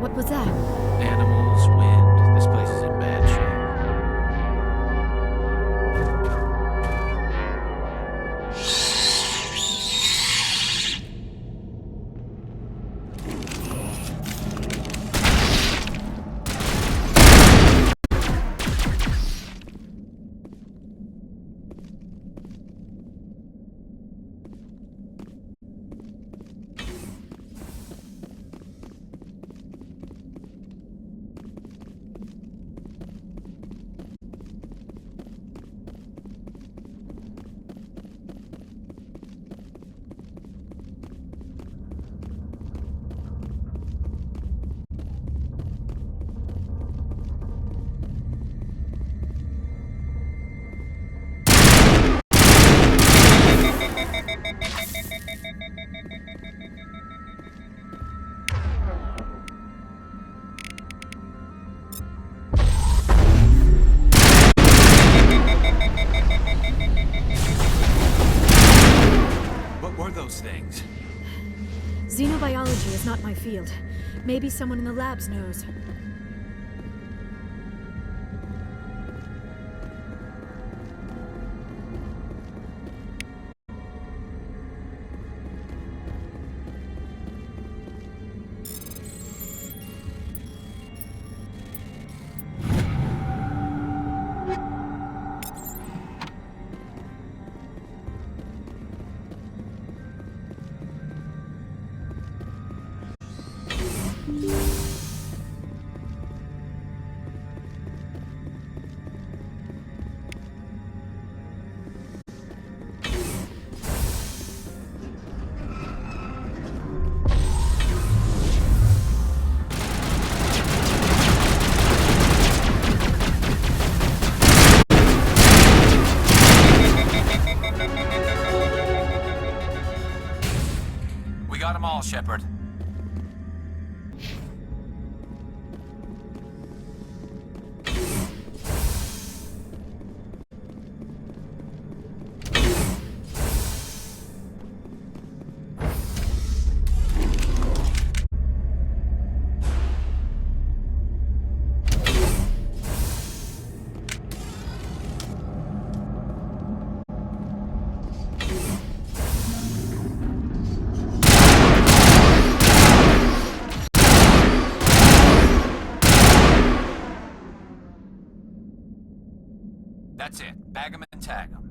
What was that? Animals, wind. This place is in bad shape. What were those things? Xenobiology is not my field. Maybe someone in the labs knows. We got them all, Shepard. That's it. Bag 'em and tag 'em.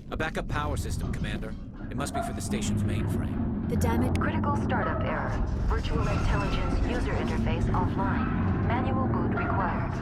A backup power system, Commander. It must be for the station's mainframe. The damage. Critical startup error. Virtual intelligence user interface offline. Manual boot required.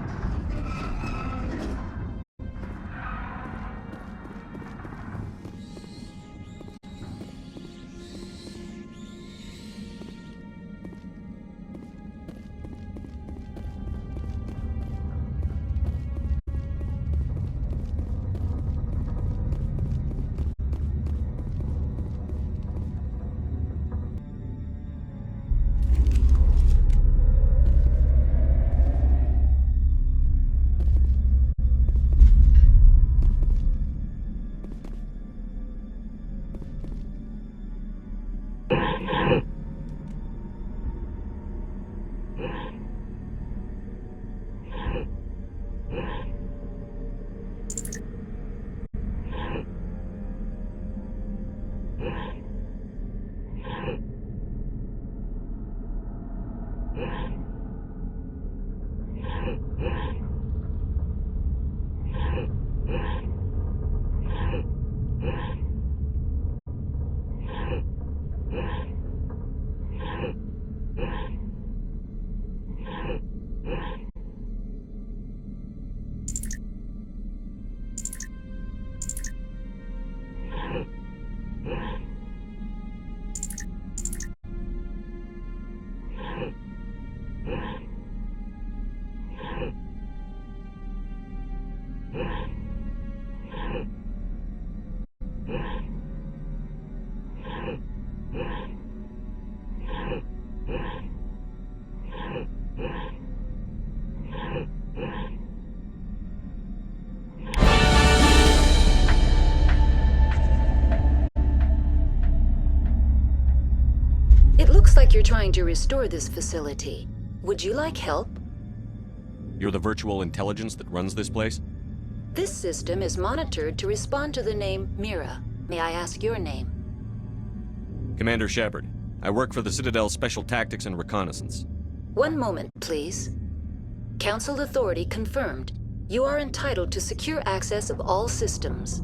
It looks like you're trying to restore this facility. Would you like help? You're the virtual intelligence that runs this place? This system is monitored to respond to the name Mira. May I ask your name? Commander Shepard. I work for the Citadel's Special Tactics and Reconnaissance. One moment, please. Council authority confirmed. You are entitled to secure access of all systems.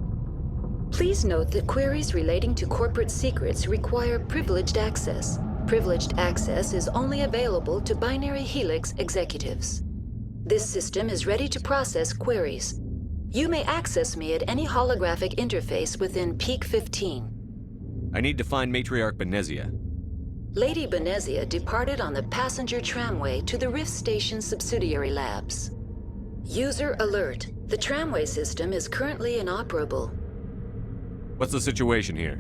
Please note that queries relating to corporate secrets require privileged access. Privileged access is only available to Binary Helix executives. This system is ready to process queries. You may access me at any holographic interface within Peak 15. I need to find Matriarch Benezia. Lady Benezia departed on the passenger tramway to the Rift Station subsidiary labs. User alert. The tramway system is currently inoperable. What's the situation here?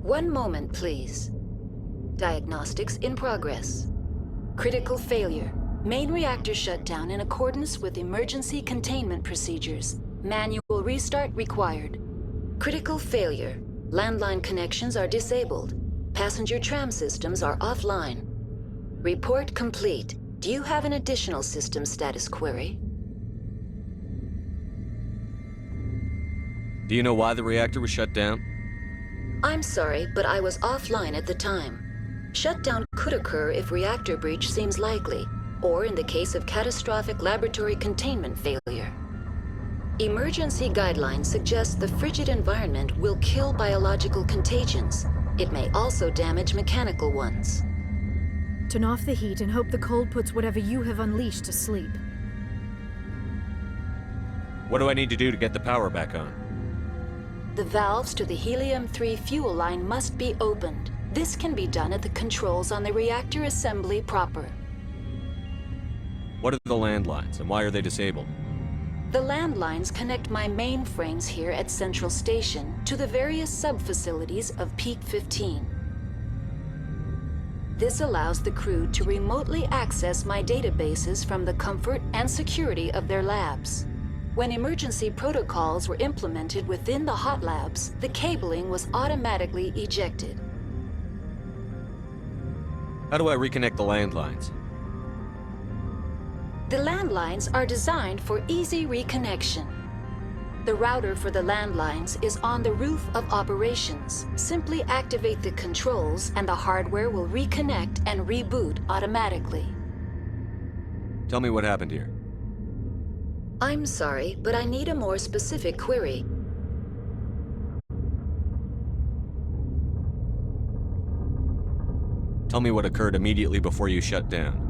One moment, please. Diagnostics in progress. Critical failure. Main reactor shutdown in accordance with emergency containment procedures. Manual restart required. Critical failure. Landline connections are disabled. Passenger tram systems are offline. Report complete. Do you have an additional system status query? Do you know why the reactor was shut down? I'm sorry, but I was offline at the time. Shutdown could occur if reactor breach seems likely, or in the case of catastrophic laboratory containment failure. Emergency guidelines suggest the frigid environment will kill biological contagions. It may also damage mechanical ones. Turn off the heat and hope the cold puts whatever you have unleashed to sleep. What do I need to do to get the power back on? The valves to the helium-3 fuel line must be opened. This can be done at the controls on the reactor assembly proper. What are the landlines, and why are they disabled? The landlines connect my mainframes here at Central Station to the various sub-facilities of Peak 15. This allows the crew to remotely access my databases from the comfort and security of their labs. When emergency protocols were implemented within the hot labs, the cabling was automatically ejected. How do I reconnect the landlines? The landlines are designed for easy reconnection. The router for the landlines is on the roof of operations. Simply activate the controls and the hardware will reconnect and reboot automatically. Tell me what happened here. I'm sorry, but I need a more specific query. Tell me what occurred immediately before you shut down.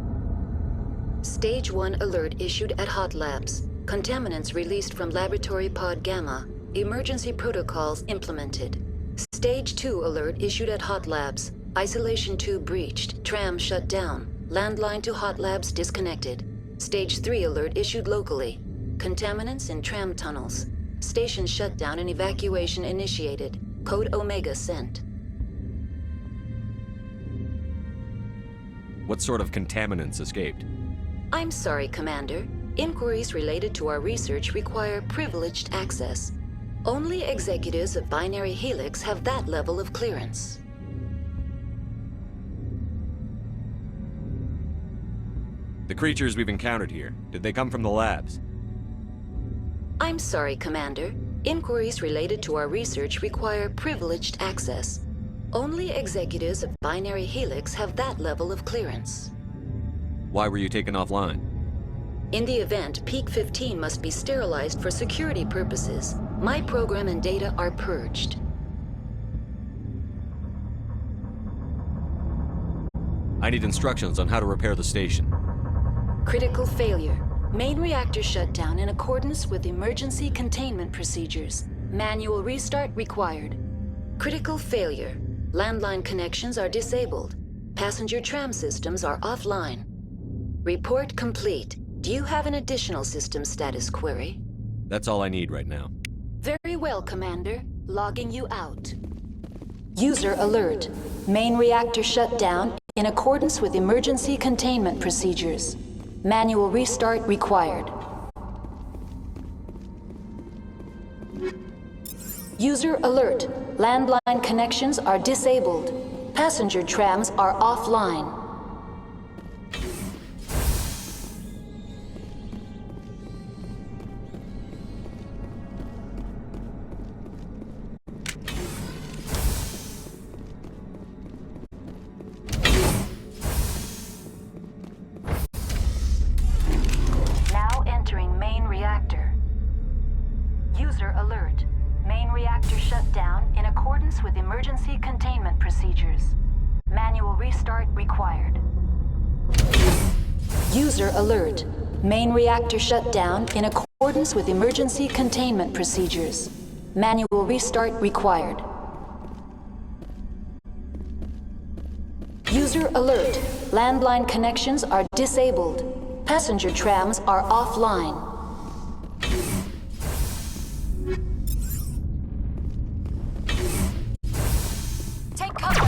Stage 1 alert issued at Hot Labs. Contaminants released from Laboratory Pod Gamma. Emergency protocols implemented. Stage 2 alert issued at Hot Labs. Isolation tube breached. Tram shut down. Landline to Hot Labs disconnected. Stage 3 alert issued locally. Contaminants in tram tunnels. Station shutdown and evacuation initiated. Code Omega sent. What sort of contaminants escaped? I'm sorry, Commander. Inquiries related to our research require privileged access. Only executives of Binary Helix have that level of clearance. The creatures we've encountered here, did they come from the labs? I'm sorry, Commander. Inquiries related to our research require privileged access. Only executives of Binary Helix have that level of clearance. Why were you taken offline? In the event, Peak 15 must be sterilized for security purposes. My program and data are purged. I need instructions on how to repair the station. Critical failure. Main reactor shutdown in accordance with emergency containment procedures. Manual restart required. Critical failure. Landline connections are disabled. Passenger tram systems are offline. Report complete. Do you have an additional system status query? That's all I need right now. Very well, Commander. Logging you out. User alert. Main reactor shut down in accordance with emergency containment procedures. Manual restart required. User alert. Landline connections are disabled. Passenger trams are offline. accordance with emergency containment procedures. Manual restart required. User alert. Main reactor shut down in accordance with emergency containment procedures. Manual restart required. User alert. Landline connections are disabled. Passenger trams are offline. Take cover!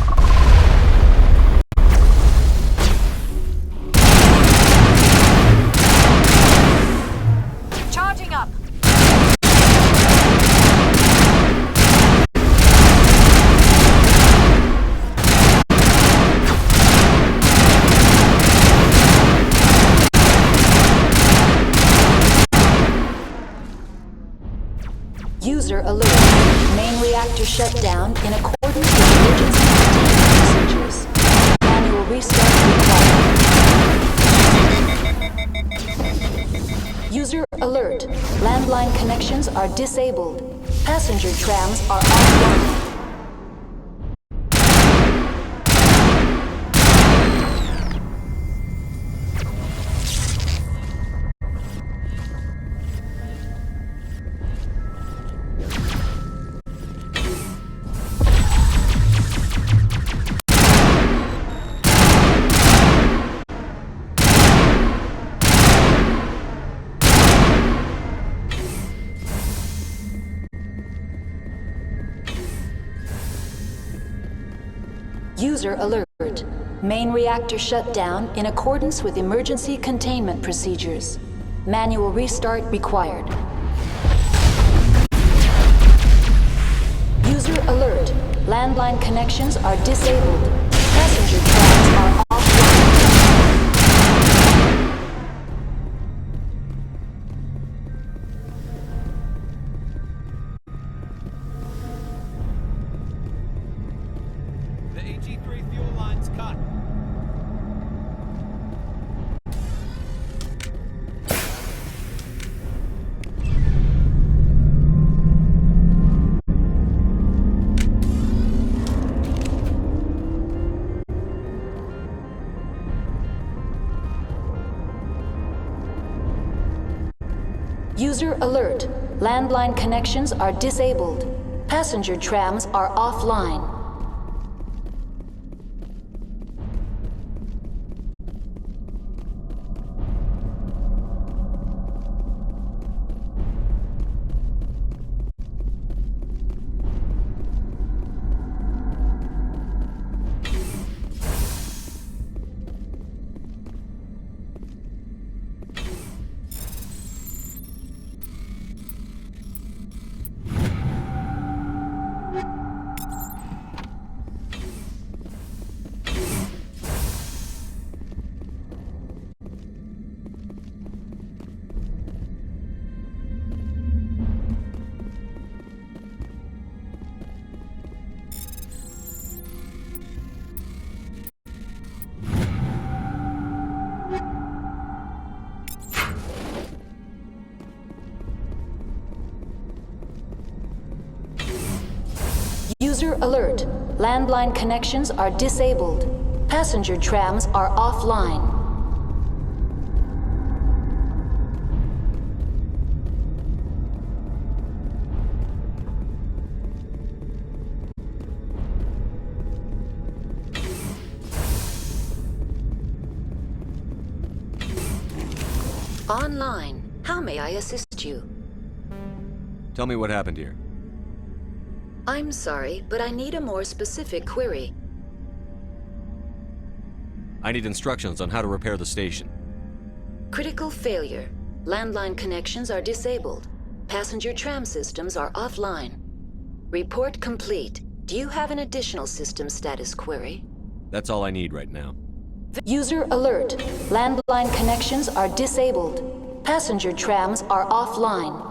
Charging up! User alert. Main reactor shut down in accordance with emergency containment procedures. Manual restart required. User alert. Landline connections are disabled. Passenger trams are offline. User alert. Main reactor shut down in accordance with emergency containment procedures. Manual restart required. User alert. Landline connections are disabled. Passenger trams are offline. The AG3 fuel line's cut. User alert. Landline connections are disabled. Passenger trams are offline. User alert. Landline connections are disabled. Passenger trams are offline. Online. How may I assist you? Tell me what happened here. I'm sorry, but I need a more specific query. I need instructions on how to repair the station. Critical failure. Landline connections are disabled. Passenger tram systems are offline. Report complete. Do you have an additional system status query? That's all I need right now. User alert. Landline connections are disabled. Passenger trams are offline.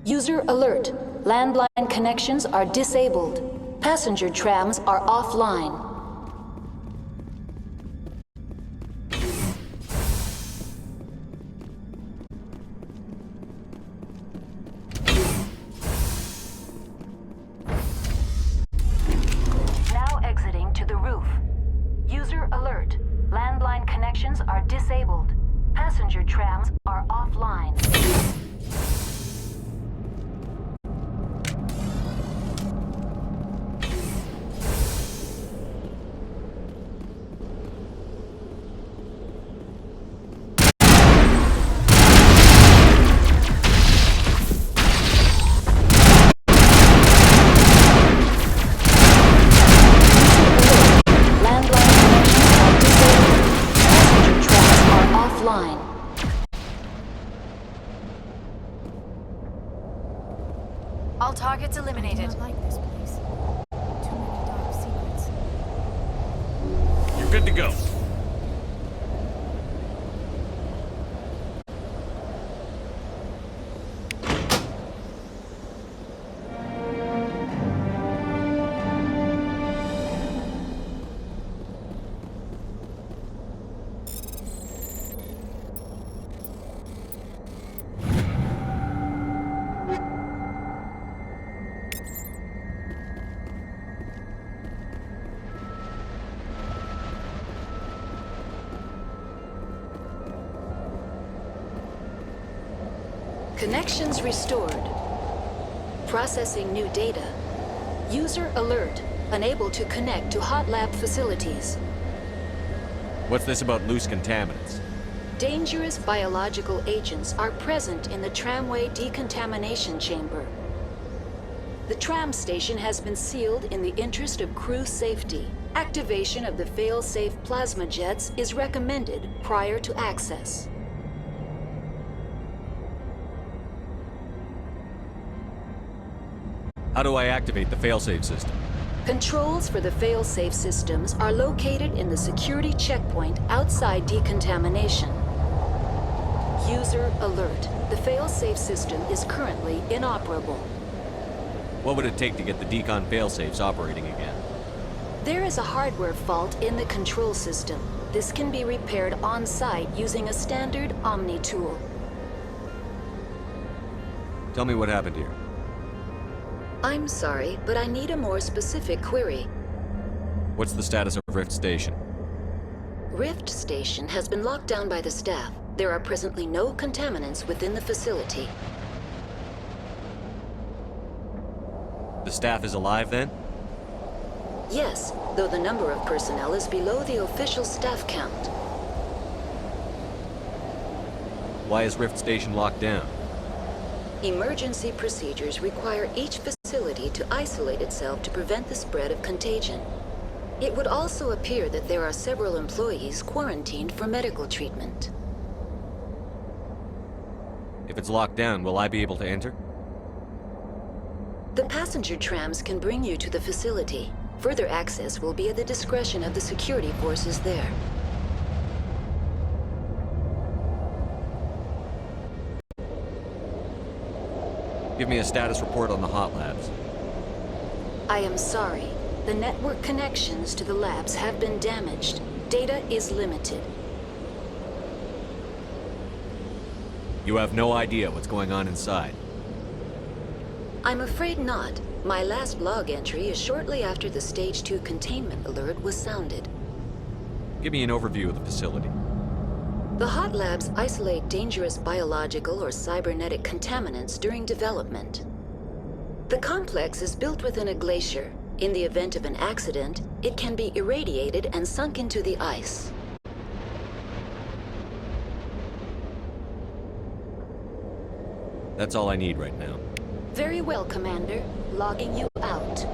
User alert. Landline connections are disabled. Passenger trams are offline. Now exiting to the roof. User alert. Landline connections are disabled. Passenger trams are offline. All targets eliminated. I do not like this place. Too many dark secrets. You're good to go. Connections restored. Processing new data. User alert. Unable to connect to hot lab facilities. What's this about loose contaminants? Dangerous biological agents are present in the tramway decontamination chamber. The tram station has been sealed in the interest of crew safety. Activation of the fail-safe plasma jets is recommended prior to access. How do I activate the failsafe system? Controls for the fail-safe systems are located in the security checkpoint outside decontamination. User alert. The fail-safe system is currently inoperable. What would it take to get the decon failsafes operating again? There is a hardware fault in the control system. This can be repaired on-site using a standard Omni tool. Tell me what happened here. I'm sorry, but I need a more specific query. What's the status of Rift Station? Rift Station has been locked down by the staff. There are presently no contaminants within the facility. The staff is alive then? Yes, though the number of personnel is below the official staff count. Why is Rift Station locked down? Emergency procedures require each facility to isolate itself to prevent the spread of contagion. It would also appear that there are several employees quarantined for medical treatment. If it's locked down, will I be able to enter? The passenger trams can bring you to the facility. Further access will be at the discretion of the security forces there. Give me a status report on the hot labs. I am sorry. The network connections to the labs have been damaged. Data is limited. You have no idea what's going on inside. I'm afraid not. My last log entry is shortly after the Stage 2 containment alert was sounded. Give me an overview of the facility. The hot labs isolate dangerous biological or cybernetic contaminants during development. The complex is built within a glacier. In the event of an accident, it can be irradiated and sunk into the ice. That's all I need right now. Very well, Commander. Logging you out.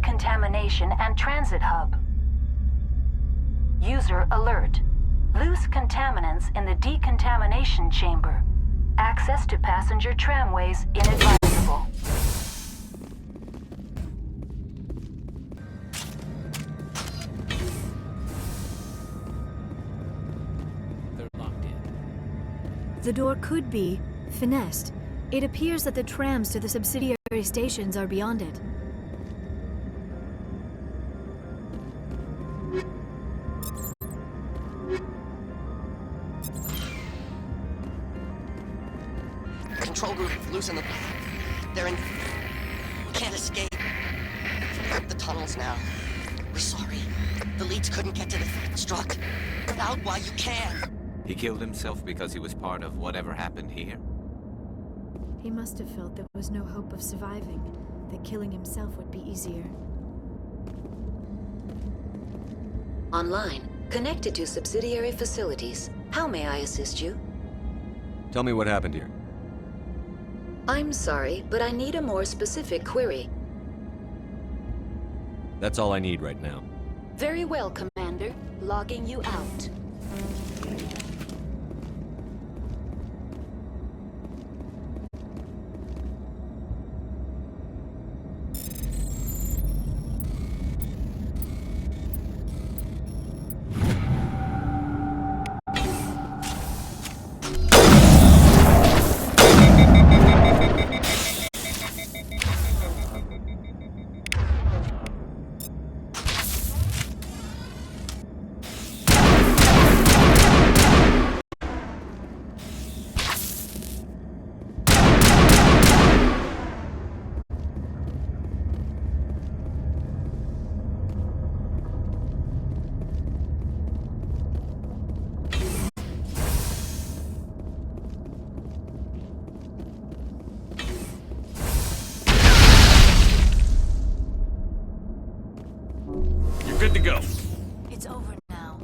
Decontamination and Transit Hub. User alert. Loose contaminants in the decontamination chamber. Access to passenger tramways inadvisable. They're locked in. The door could be finessed. It appears that the trams to the subsidiary stations are beyond it. Control group, loosen them. They're in... Can't escape. The tunnels now. We're sorry. The leads couldn't get to the struck. Get out while you can. He killed himself because he was part of whatever happened here? He must have felt there was no hope of surviving, that killing himself would be easier. Online. Connected to subsidiary facilities. How may I assist you? Tell me what happened here. I'm sorry, but I need a more specific query. That's all I need right now. Very well, Commander. Logging you out. Good to go. It's over now.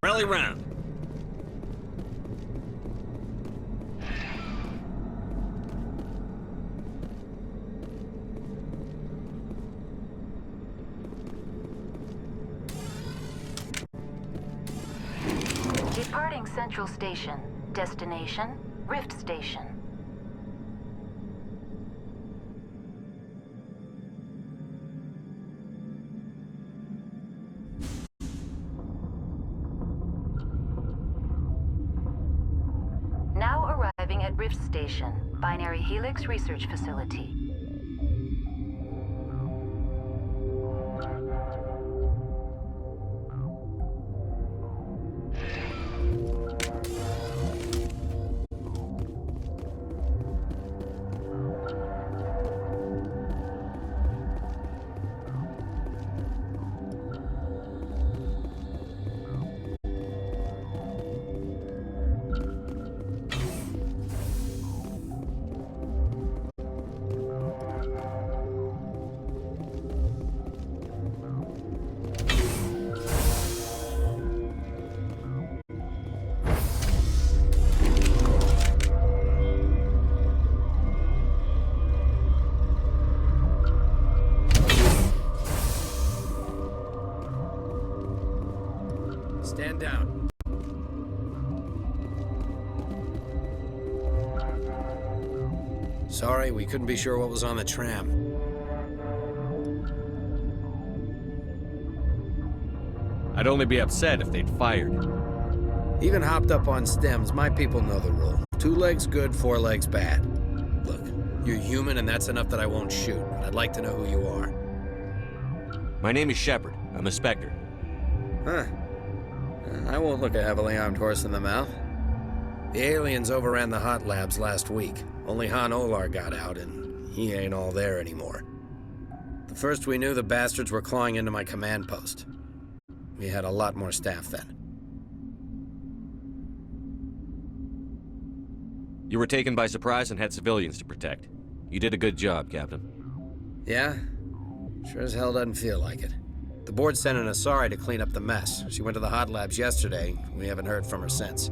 Rally round. Departing Central Station. Destination, Rift Station. Now arriving at Rift Station, Binary Helix Research Facility. Stand down. Sorry, we couldn't be sure what was on the tram. I'd only be upset if they'd fired. Even hopped up on stems, my people know the rule. 2 legs good, 4 legs bad. Look, you're human and that's enough that I won't shoot, but I'd like to know who you are. My name is Shepard. I'm a Spectre. Huh. I won't look a heavily armed horse in the mouth. The aliens overran the hot labs last week. Only Han Olar got out, and he ain't all there anymore. The first we knew, the bastards were clawing into my command post. We had a lot more staff then. You were taken by surprise and had civilians to protect. You did a good job, Captain. Yeah? Sure as hell doesn't feel like it. The board sent an Asari to clean up the mess. She went to the hot labs yesterday. We haven't heard from her since.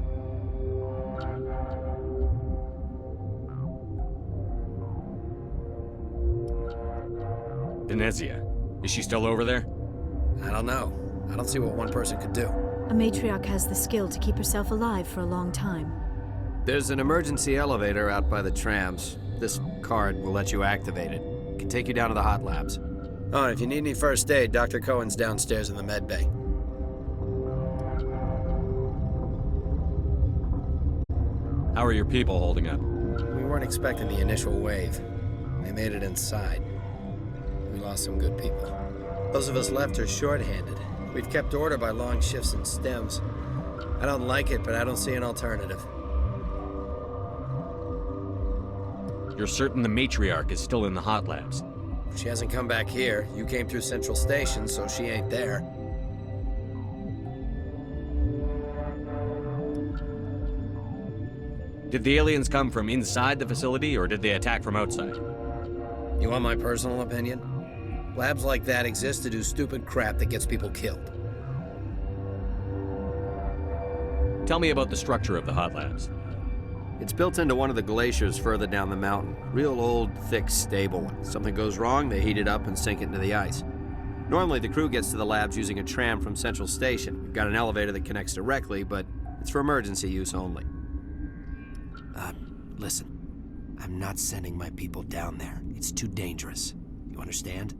Venezia. Is she still over there? I don't know. I don't see what one person could do. A matriarch has the skill to keep herself alive for a long time. There's an emergency elevator out by the trams. This card will let you activate it. It can take you down to the hot labs. Oh, and if you need any first aid, Dr. Cohen's downstairs in the med bay. How are your people holding up? We weren't expecting the initial wave. They made it inside. We lost some good people. Those of us left are short-handed. We've kept order by long shifts and stems. I don't like it, but I don't see an alternative. You're certain the matriarch is still in the hot labs? She hasn't come back here. You came through Central Station, so she ain't there. Did the aliens come from inside the facility, or did they attack from outside? You want my personal opinion? Labs like that exist to do stupid crap that gets people killed. Tell me about the structure of the hot labs. It's built into one of the glaciers further down the mountain. Real old, thick, stable one. Something goes wrong, they heat it up and sink it into the ice. Normally, the crew gets to the labs using a tram from Central Station. We've got an elevator that connects directly, but it's for emergency use only. Listen. I'm not sending my people down there. It's too dangerous. You understand?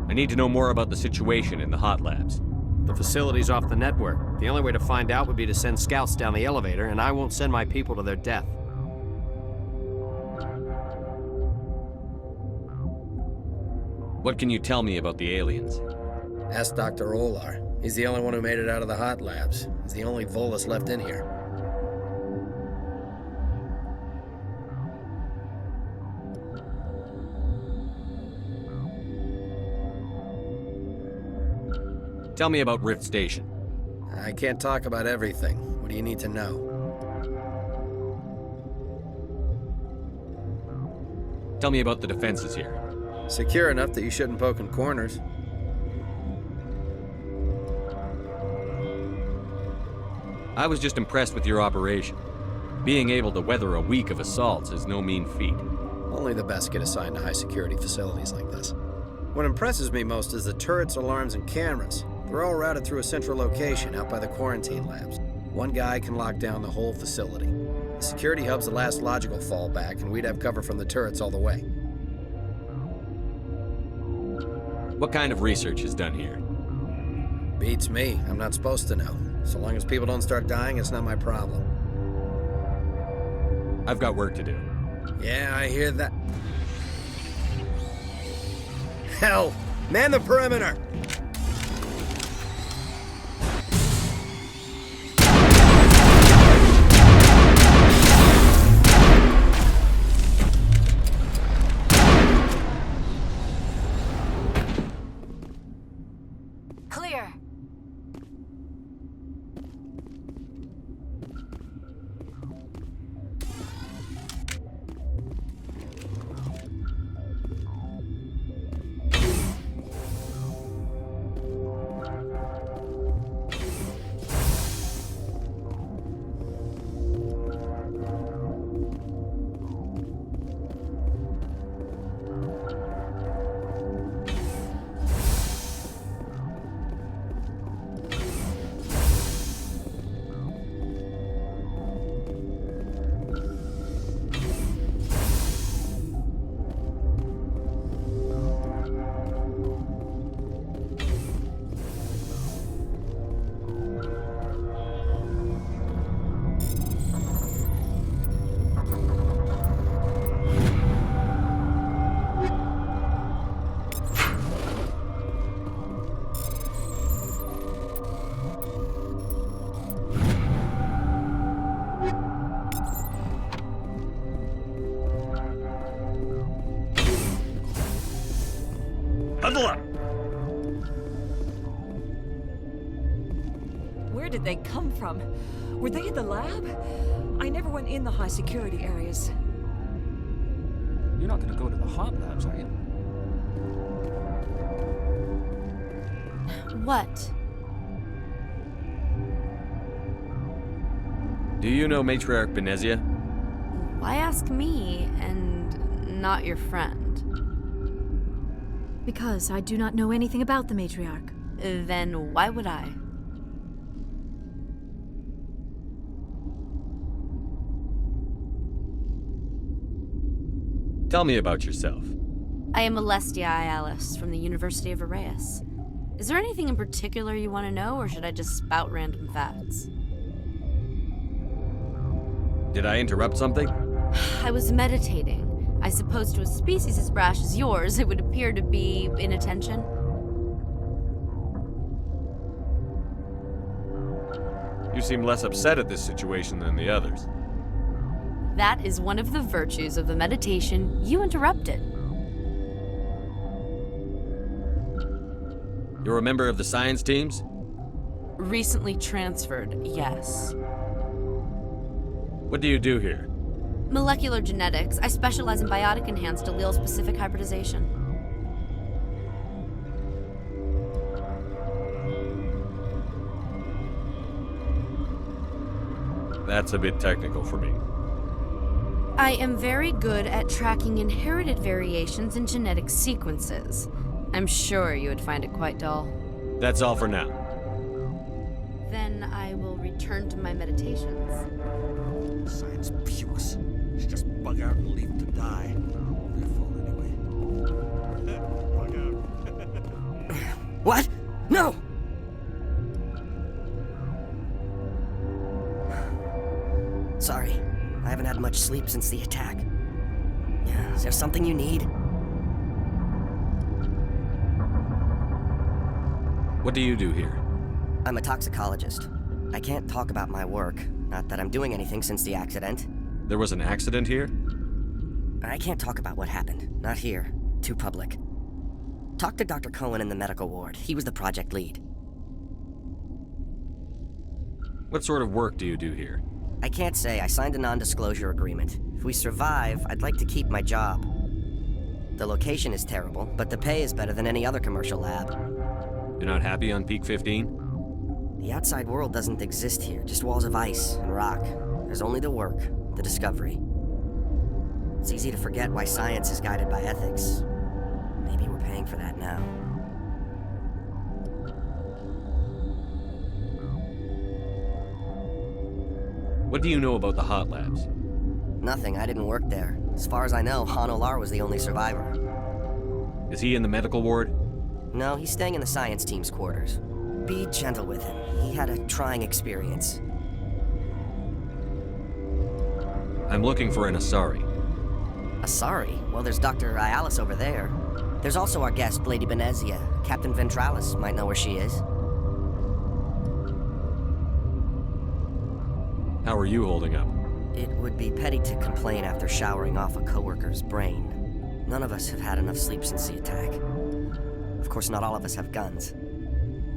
I need to know more about the situation in the hot labs. The facility's off the network. The only way to find out would be to send scouts down the elevator, and I won't send my people to their death. What can you tell me about the aliens? Ask Dr. Olar. He's the only one who made it out of the hot labs. He's the only Volus left in here. Tell me about Rift Station. I can't talk about everything. What do you need to know? Tell me about the defenses here. Secure enough that you shouldn't poke in corners. I was just impressed with your operation. Being able to weather a week of assaults is no mean feat. Only the best get assigned to high-security facilities like this. What impresses me most is the turrets, alarms, and cameras. They're all routed through a central location out by the quarantine labs. One guy can lock down the whole facility. The security hub's the last logical fallback, and we'd have cover from the turrets all the way. What kind of research is done here? Beats me. I'm not supposed to know. So long as people don't start dying, it's not my problem. I've got work to do. Yeah, I hear that. Hell! Man the perimeter! Clear. Where did they come from? Were they in the lab? I never went in the high security areas. You're not gonna go to the hot labs, are you? What? Do you know Matriarch Benezia? Why ask me and not your friend? Because I do not know anything about the matriarch. Then why would I? Tell me about yourself. I am Alestia Ialis from the University of Arraeus. Is there anything in particular you want to know, or should I just spout random facts? Did I interrupt something? I was meditating. I suppose to a species as brash as yours, it would appear to be inattention. You seem less upset at this situation than the others. That is one of the virtues of the meditation you interrupted. You're a member of the science teams? Recently transferred, yes. What do you do here? Molecular genetics. I specialize in biotic-enhanced allele-specific hybridization. That's a bit technical for me. I am very good at tracking inherited variations in genetic sequences. I'm sure you would find it quite dull. That's all for now. Then I will return to my meditations. Science pukes. Should just bug out and leave to die. Their fault anyway. Bug out. What? No! Sorry, I haven't had much sleep since the attack. Is there something you need? What do you do here? I'm a toxicologist. I can't talk about my work. Not that I'm doing anything since the accident. There was an accident here? I can't talk about what happened. Not here. Too public. Talk to Dr. Cohen in the medical ward. He was the project lead. What sort of work do you do here? I can't say. I signed a non-disclosure agreement. If we survive, I'd like to keep my job. The location is terrible, but the pay is better than any other commercial lab. You're not happy on Peak 15? The outside world doesn't exist here, just walls of ice and rock. There's only the work, the discovery. It's easy to forget why science is guided by ethics. Maybe we're paying for that now. What do you know about the hot labs? Nothing, I didn't work there. As far as I know, Han Olar was the only survivor. Is he in the medical ward? No, he's staying in the science team's quarters. Be gentle with him. He had a trying experience. I'm looking for an Asari. Asari? Well, there's Dr. Ialis over there. There's also our guest, Lady Benezia. Captain Ventralis might know where she is. How are you holding up? It would be petty to complain after showering off a coworker's brain. None of us have had enough sleep since the attack. Of course, not all of us have guns.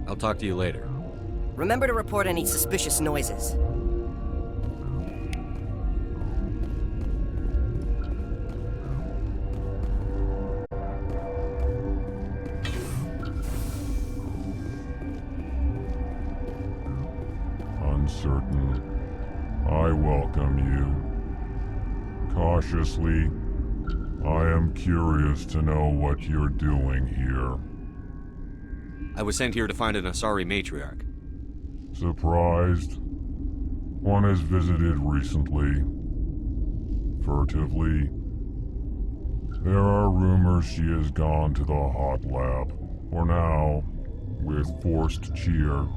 I'll talk to you later. Remember to report any suspicious noises. Uncertain. I welcome you. Cautiously, I am curious to know what you're doing here. I was sent here to find an Asari matriarch. Surprised? One has visited recently. Furtively. There are rumors she has gone to the hot lab. For now, with forced cheer.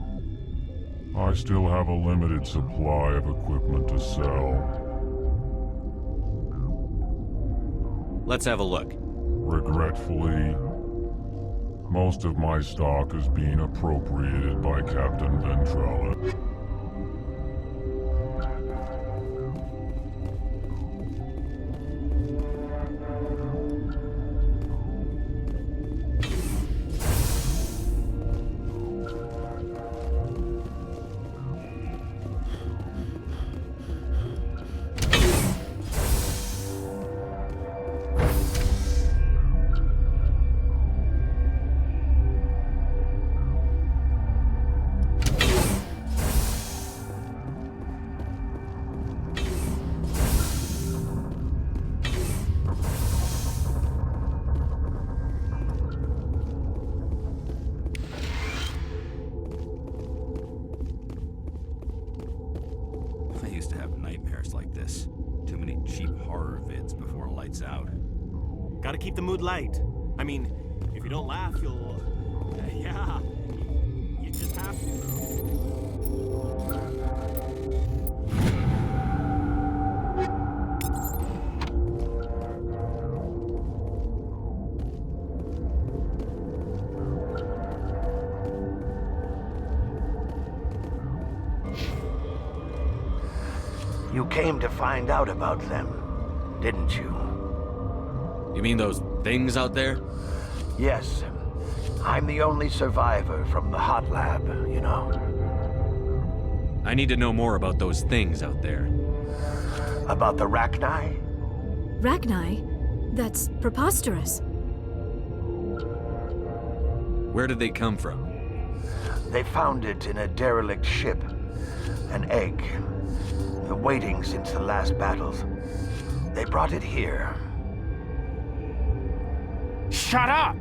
I still have a limited supply of equipment to sell. Let's have a look. Regretfully, most of my stock is being appropriated by Captain Ventralis. nightmares like this. Too many cheap horror vids before it lights out. Gotta keep the mood light. I mean, if you don't laugh, you'll... yeah, you just have to. You came to find out about them, didn't you? You mean those things out there? Yes. I'm the only survivor from the hot lab, you know. I need to know more about those things out there. About the Rachni? Rachni? That's preposterous. Where did they come from? They found it in a derelict ship. An egg. Waiting since the last battles. They brought it here. Shut up!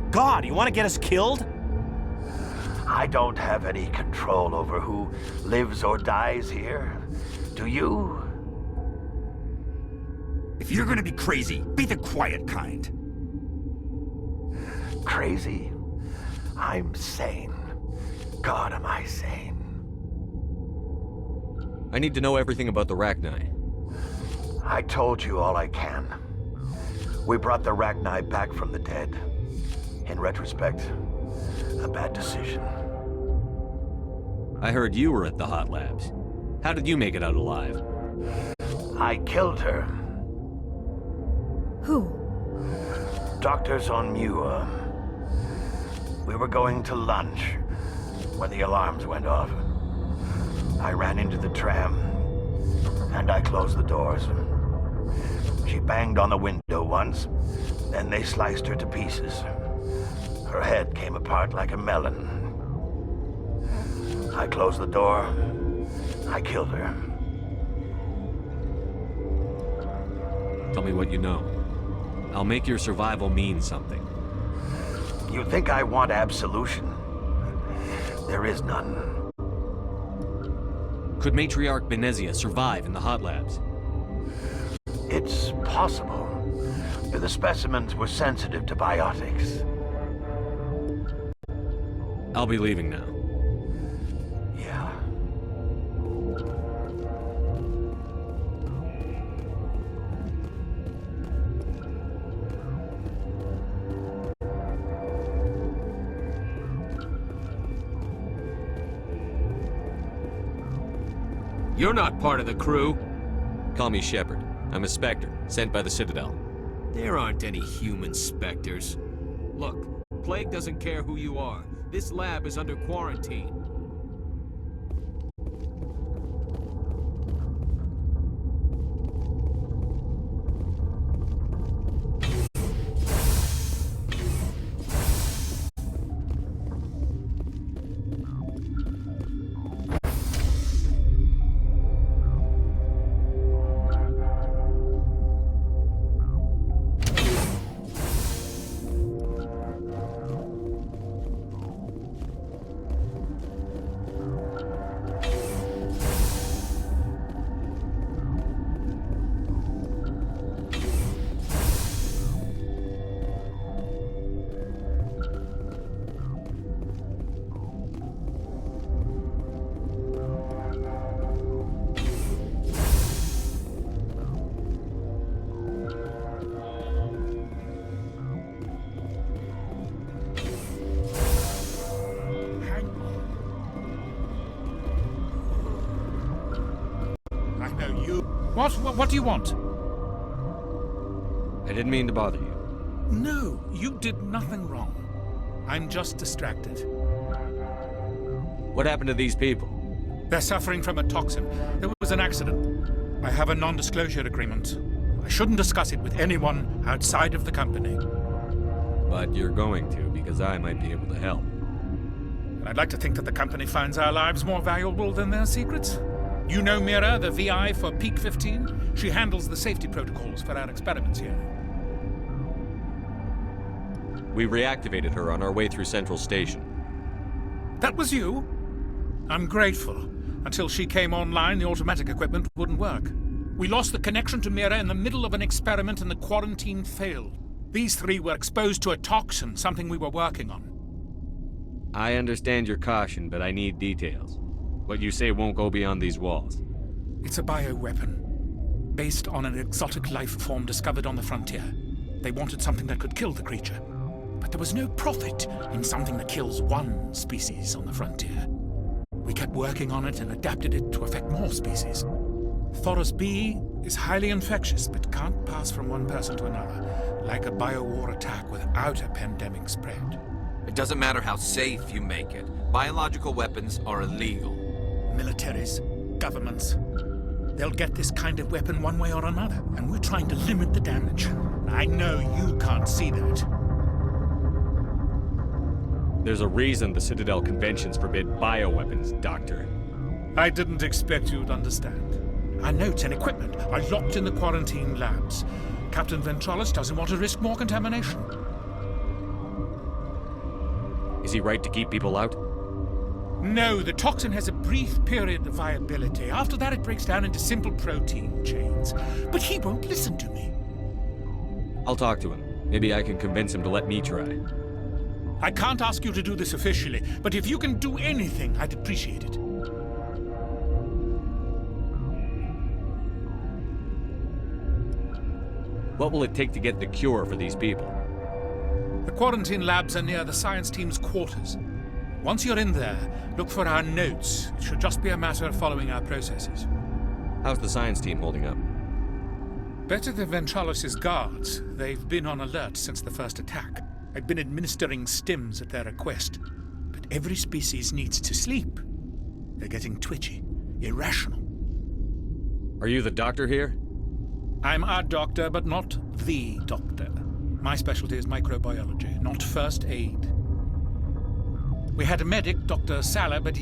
God, you want to get us killed? I don't have any control over who lives or dies here. Do you? If you're gonna be crazy, be the quiet kind. Crazy? I'm sane. God, am I sane. I need to know everything about the Rachni. I told you all I can. We brought the Rachni back from the dead. In retrospect, a bad decision. I heard you were at the hot labs. How did you make it out alive? I killed her. Who? Doctors on Muir. We were going to lunch when the alarms went off. I ran into the tram, and I closed the doors. She banged on the window once, then they sliced her to pieces. Her head came apart like a melon. I closed the door. I killed her. Tell me what you know. I'll make your survival mean something. You think I want absolution? There is none. Could Matriarch Benezia survive in the hot labs? It's possible. The specimens were sensitive to biotics. I'll be leaving now. Yeah. You're not part of the crew. Call me Shepard. I'm a Spectre, sent by the Citadel. There aren't any human specters. Look, Plague doesn't care who you are. This lab is under quarantine. What do you want? I didn't mean to bother you. No, you did nothing wrong. I'm just distracted. What happened to these people? They're suffering from a toxin. There was an accident. I have a non-disclosure agreement. I shouldn't discuss it with anyone outside of the company. But you're going to, because I might be able to help. And I'd like to think that the company finds our lives more valuable than their secrets. You know Mira, the VI for Peak 15? She handles the safety protocols for our experiments here. We reactivated her on our way through Central Station. That was you? I'm grateful. Until she came online, the automatic equipment wouldn't work. We lost the connection to Mira in the middle of an experiment and the quarantine failed. These three were exposed to a toxin, something we were working on. I understand your caution, but I need details. What you say won't go beyond these walls. It's a bioweapon, based on an exotic life form discovered on the frontier. They wanted something that could kill the creature. But there was no profit in something that kills one species on the frontier. We kept working on it and adapted it to affect more species. Thoros B is highly infectious, but can't pass from one person to another, like a biowar attack without a pandemic spread. It doesn't matter how safe you make it. Biological weapons are illegal. Militaries, governments, they'll get this kind of weapon one way or another, and we're trying to limit the damage. I know you can't see that. There's a reason the Citadel conventions forbid bioweapons, Doctor. I didn't expect you'd understand. Our notes and equipment are locked in the quarantine labs. Captain Ventralis doesn't want to risk more contamination. Is he right to keep people out? No, the toxin has a brief period of viability. After that, it breaks down into simple protein chains. But he won't listen to me. I'll talk to him. Maybe I can convince him to let me try. I can't ask you to do this officially, but if you can do anything, I'd appreciate it. What will it take to get the cure for these people? The quarantine labs are near the science team's quarters. Once you're in there, look for our notes. It should just be a matter of following our processes. How's the science team holding up? Better than Ventralis' guards. They've been on alert since the first attack. I've been administering stims at their request. But every species needs to sleep. They're getting twitchy, irrational. Are you the doctor here? I'm our doctor, but not the doctor. My specialty is microbiology, not first aid. We had a medic, Dr. Sala, but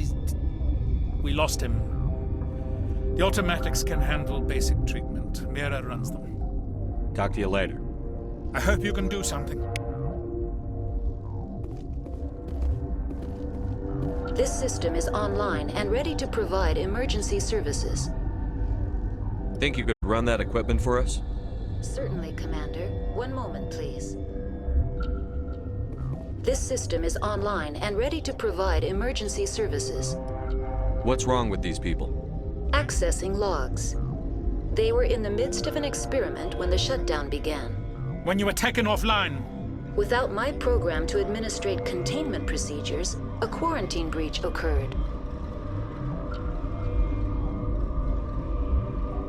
we lost him. The automatics can handle basic treatment. Mira runs them. Talk to you later. I hope you can do something. This system is online and ready to provide emergency services. Think you could run that equipment for us? Certainly, Commander. One moment, please. This system is online and ready to provide emergency services. What's wrong with these people? Accessing logs. They were in the midst of an experiment when the shutdown began. When you were taken offline. Without my program to administrate containment procedures, a quarantine breach occurred.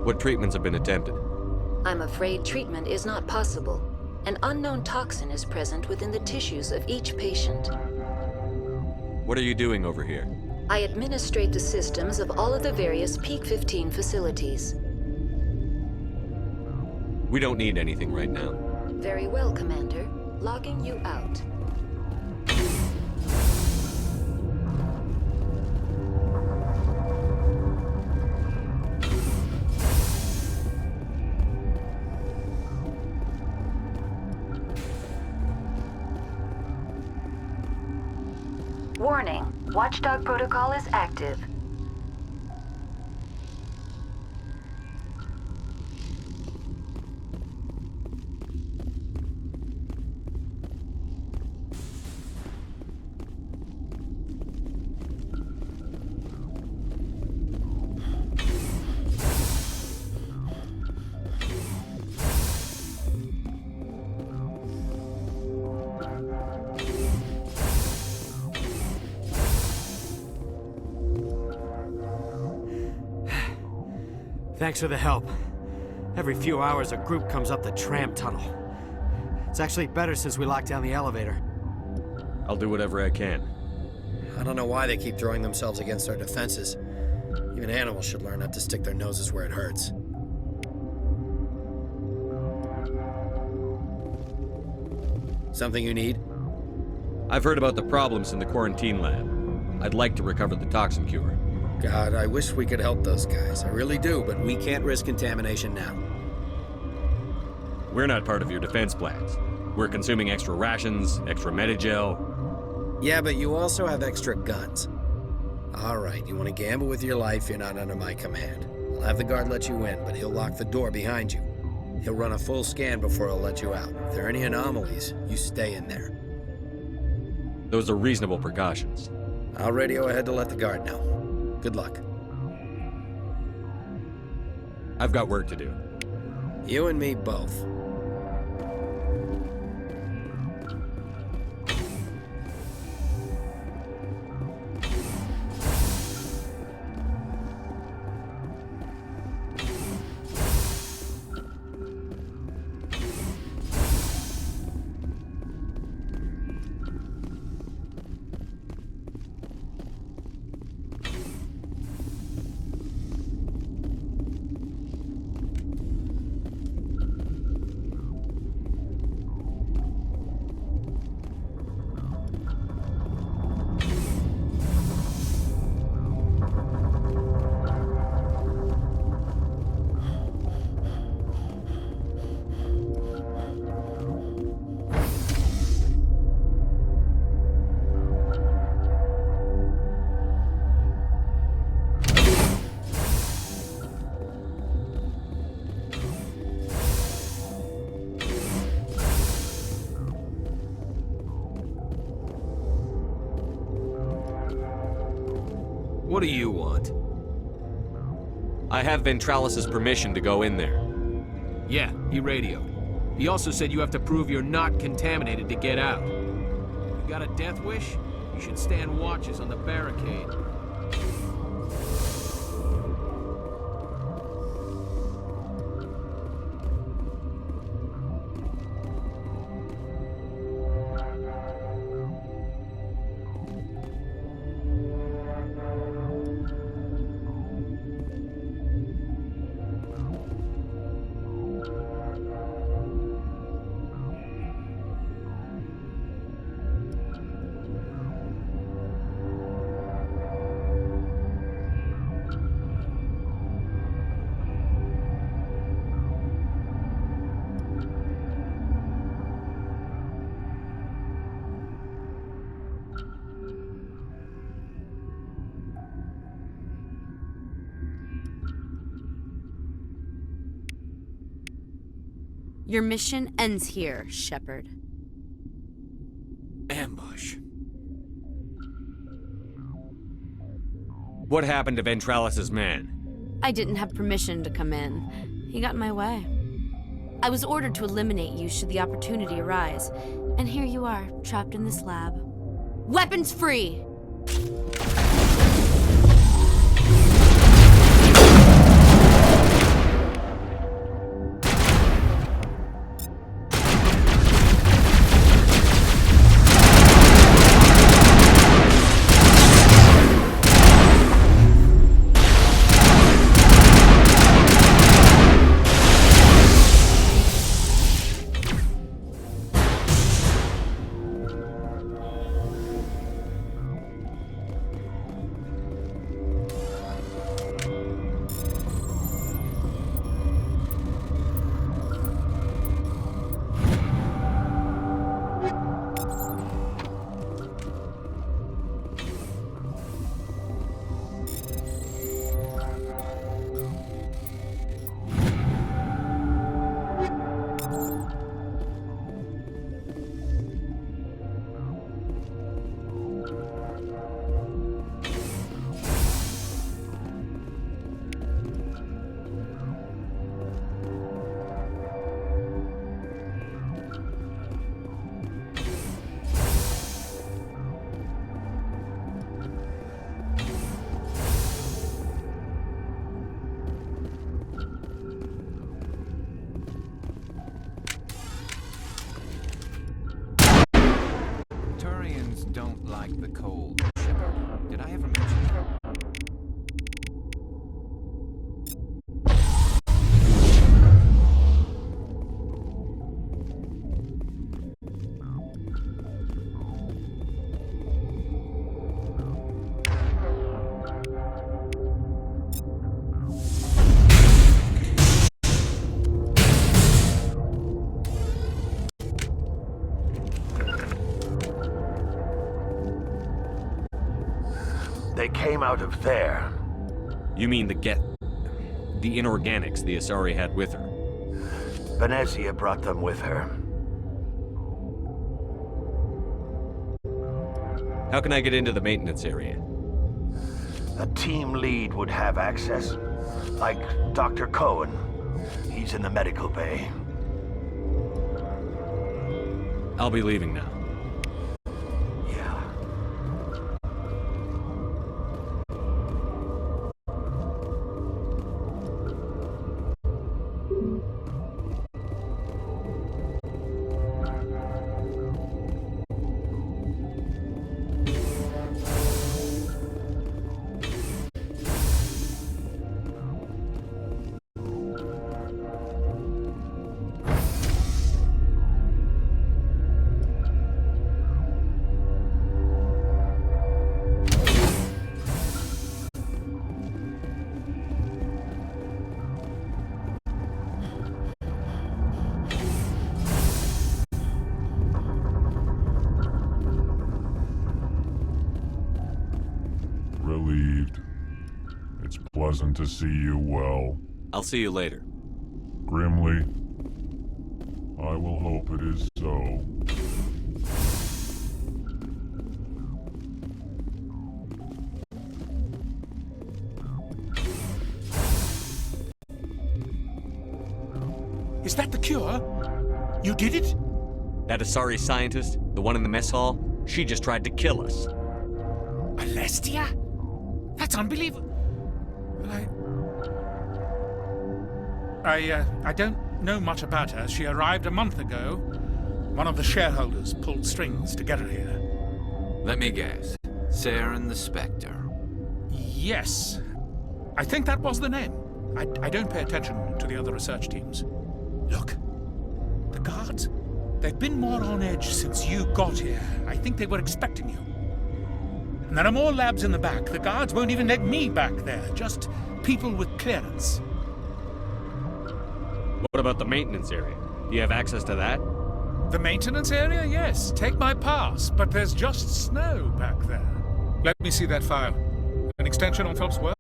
What treatments have been attempted? I'm afraid treatment is not possible. An unknown toxin is present within the tissues of each patient. What are you doing over here? I administrate the systems of all of the various Peak 15 facilities. We don't need anything right now. Very well, Commander. Logging you out. Warning. Watchdog protocol is active. Thanks for the help. Every few hours, a group comes up the tram tunnel. It's actually better since we locked down the elevator. I'll do whatever I can. I don't know why they keep throwing themselves against our defenses. Even animals should learn not to stick their noses where it hurts. Something you need? I've heard about the problems in the quarantine lab. I'd like to recover the toxin cure. God, I wish we could help those guys. I really do, but we can't risk contamination now. We're not part of your defense plans. We're consuming extra rations, extra Medigel. Yeah, but you also have extra guns. All right, you want to gamble with your life, you're not under my command. I'll have the guard let you in, but he'll lock the door behind you. He'll run a full scan before he'll let you out. If there are any anomalies, you stay in there. Those are reasonable precautions. I'll radio ahead to let the guard know. Good luck. I've got work to do. You and me both. What do you want? I have Ventralis's permission to go in there. Yeah, he radioed. He also said you have to prove you're not contaminated to get out. You got a death wish? You should stand watches on the barricade. Your mission ends here, Shepard. Ambush. What happened to Ventralis's man? I didn't have permission to come in. He got in my way. I was ordered to eliminate you should the opportunity arise. And here you are, trapped in this lab. Weapons free! Don't like the cold. Shepard, did I ever mention that? They came out of there. You mean the inorganics the Asari had with her? Venezia brought them with her. How can I get into the maintenance area? A team lead would have access. Like Dr. Cohen. He's in the medical bay. I'll be leaving now. Yeah. Relieved. It's pleasant to see you well. I'll see you later. Grimly, I will hope it is so. Is that the cure? You did it? That Asari scientist, the one in the mess hall, she just tried to kill us. Alestia? That's unbelievable. Well, I don't know much about her. She arrived a month ago. One of the shareholders pulled strings to get her here. Let me guess. Saren the Spectre. Yes. I think that was the name. I don't pay attention to the other research teams. Look. The guards. They've been more on edge since you got here. I think they were expecting you. And there are more labs in the back. The guards won't even let me back there. Just people with clearance. What about the maintenance area? Do you have access to that? The maintenance area? Yes. Take my pass. But there's just snow back there. Let me see that file. An extension on Phelps' work?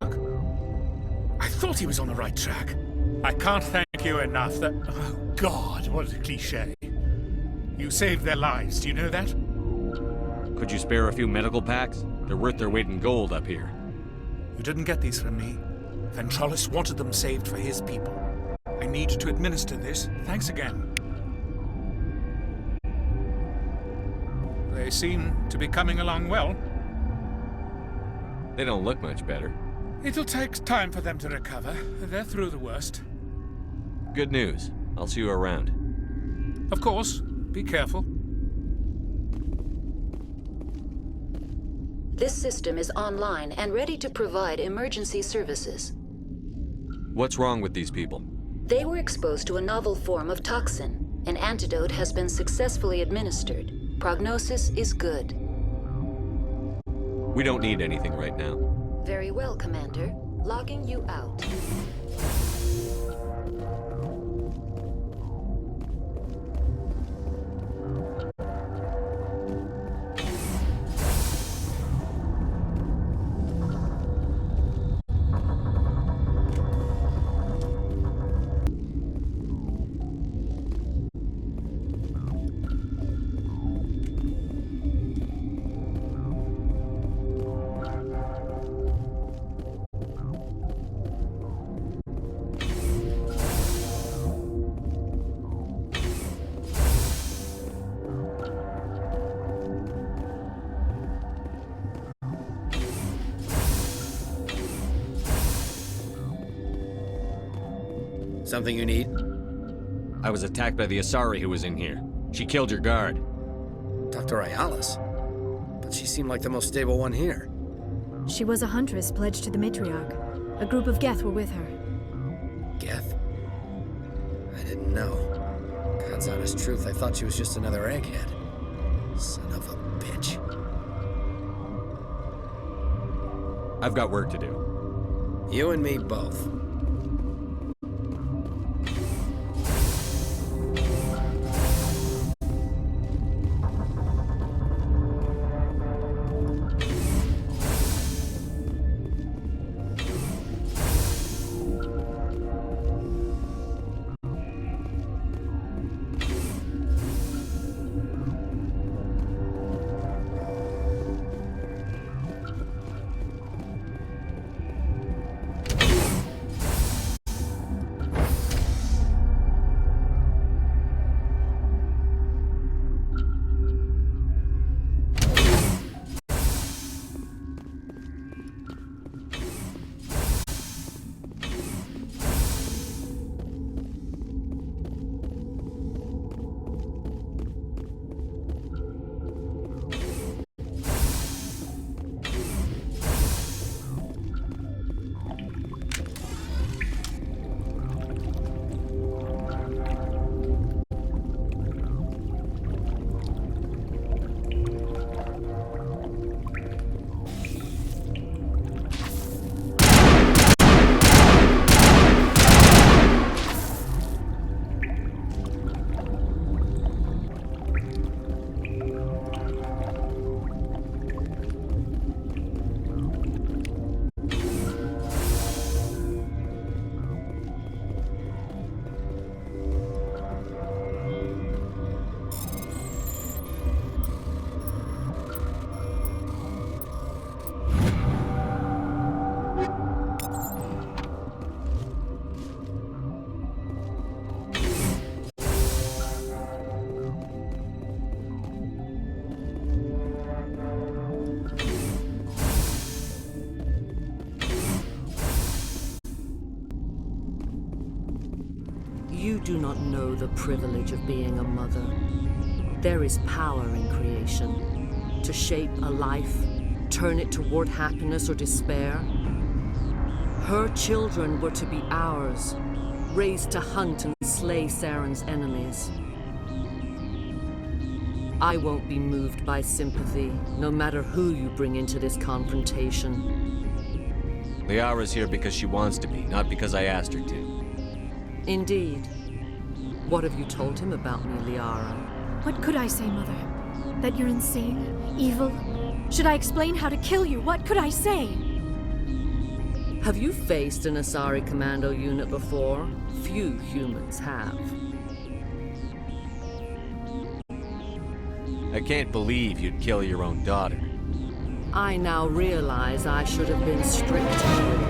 I thought he was on the right track. I can't thank you enough that... Oh, God, what a cliché. You saved their lives. Do you know that? Could you spare a few medical packs? They're worth their weight in gold up here. You didn't get these from me. Ventrolis wanted them saved for his people. I need to administer this. Thanks again. They seem to be coming along well. They don't look much better. It'll take time for them to recover. They're through the worst. Good news. I'll see you around. Of course. Be careful. This system is online and ready to provide emergency services. What's wrong with these people? They were exposed to a novel form of toxin. An antidote has been successfully administered. Prognosis is good. We don't need anything right now. Very well, Commander. Logging you out. Something you need? I was attacked by the Asari who was in here. She killed your guard. Dr. Ayalis? But she seemed like the most stable one here. She was a huntress pledged to the matriarch. A group of Geth were with her. Geth? I didn't know. God's honest truth, I thought she was just another egghead. Son of a bitch. I've got work to do. You and me both. You do not know the privilege of being a mother. There is power in creation. To shape a life, turn it toward happiness or despair. Her children were to be ours, raised to hunt and slay Saren's enemies. I won't be moved by sympathy, no matter who you bring into this confrontation. Liara's here because she wants to be, not because I asked her to. Indeed. What have you told him about me, Liara? What could I say, Mother? That you're insane? Evil? Should I explain how to kill you? What could I say? Have you faced an Asari commando unit before? Few humans have. I can't believe you'd kill your own daughter. I now realize I should have been stricter with her.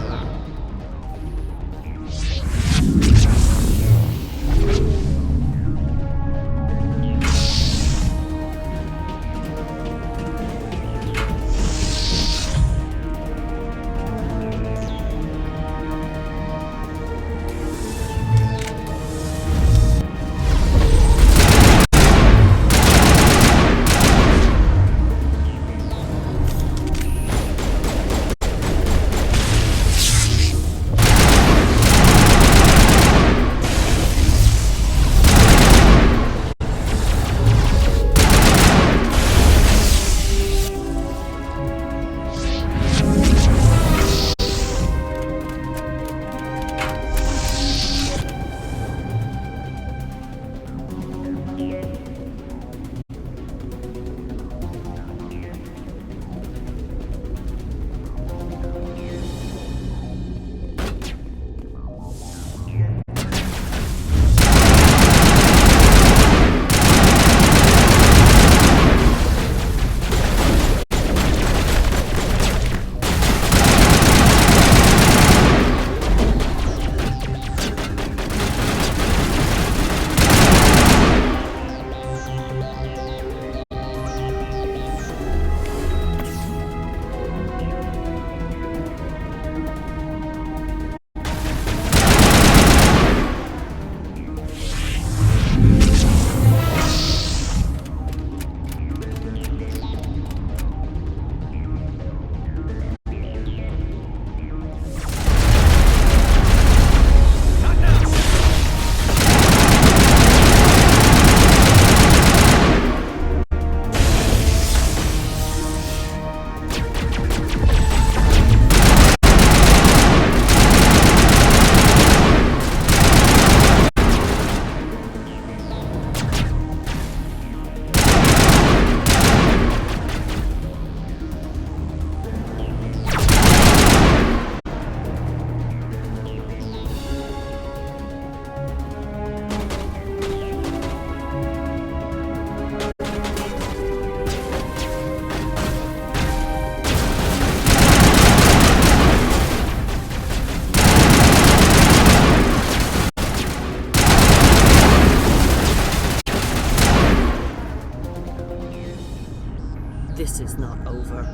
This is not over.